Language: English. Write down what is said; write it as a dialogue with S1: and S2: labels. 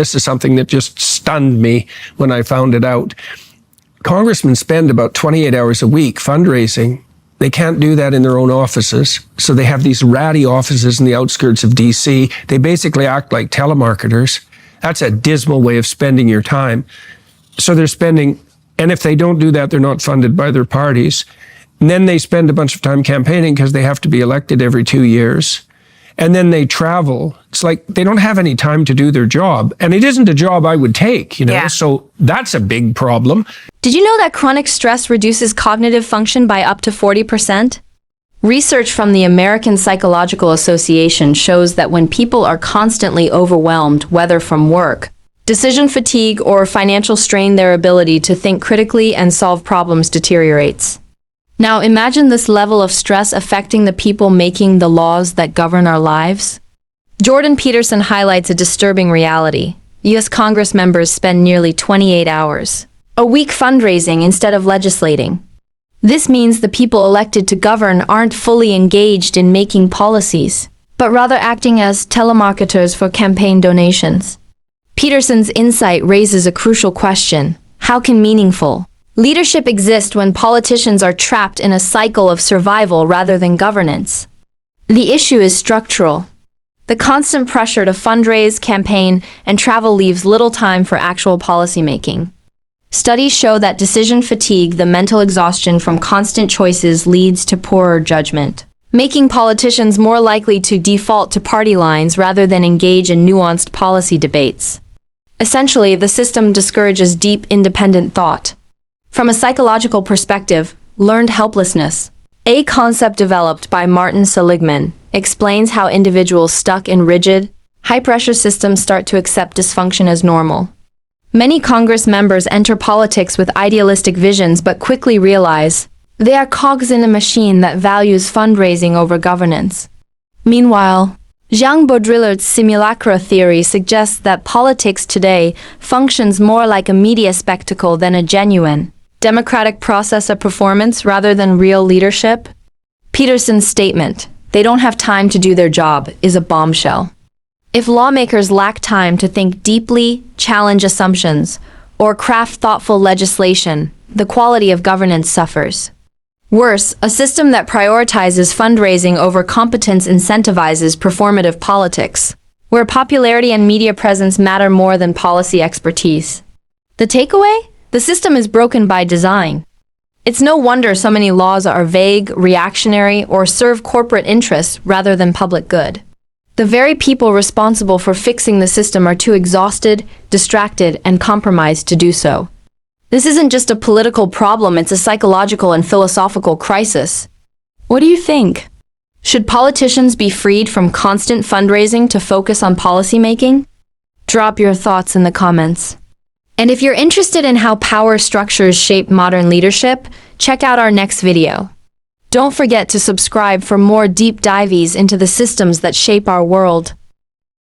S1: This is something that just stunned me when I found it out. Congressmen spend about 28 hours a week fundraising. They can't do that in their own offices. So they have these ratty offices in the outskirts of DC. They basically act like telemarketers. That's a dismal way of spending your time. So they're spending, and if they don't do that, they're not funded by their parties. And then they spend a bunch of time campaigning because they have to be elected every 2 years. And then they travel. It's like they don't have any time to do their job. And it isn't a job I would take,
S2: Yeah.
S1: So that's a big problem.
S2: Did you know that chronic stress reduces cognitive function by up to 40%? Research from the American Psychological Association shows that when people are constantly overwhelmed, whether from work, decision fatigue, or financial strain, their ability to think critically and solve problems deteriorates. Now imagine this level of stress affecting the people making the laws that govern our lives. Jordan Peterson highlights a disturbing reality. U.S. Congress members spend nearly 28 hours a week fundraising instead of legislating. This means the people elected to govern aren't fully engaged in making policies, but rather acting as telemarketers for campaign donations. Peterson's insight raises a crucial question. How can meaningful leadership exist when politicians are trapped in a cycle of survival rather than governance? The issue is structural. The constant pressure to fundraise, campaign, and travel leaves little time for actual policymaking. Studies show that decision fatigue, the mental exhaustion from constant choices, leads to poorer judgment, making politicians more likely to default to party lines rather than engage in nuanced policy debates. Essentially, the system discourages deep, independent thought. From a psychological perspective, learned helplessness, a concept developed by Martin Seligman, explains how individuals stuck in rigid, high-pressure systems start to accept dysfunction as normal. Many Congress members enter politics with idealistic visions but quickly realize they are cogs in a machine that values fundraising over governance. Meanwhile, Jean Baudrillard's simulacra theory suggests that politics today functions more like a media spectacle than a genuine, democratic process of performance rather than real leadership. Peterson's statement, "They don't have time to do their job," is a bombshell. If lawmakers lack time to think deeply, challenge assumptions, or craft thoughtful legislation, the quality of governance suffers. Worse, a system that prioritizes fundraising over competence incentivizes performative politics, where popularity and media presence matter more than policy expertise. The takeaway? The system is broken by design. It's no wonder so many laws are vague, reactionary, or serve corporate interests rather than public good. The very people responsible for fixing the system are too exhausted, distracted, and compromised to do so. This isn't just a political problem, it's a psychological and philosophical crisis. What do you think? Should politicians be freed from constant fundraising to focus on policymaking? Drop your thoughts in the comments. And if you're interested in how power structures shape modern leadership, check out our next video. Don't forget to subscribe for more deep dives into the systems that shape our world.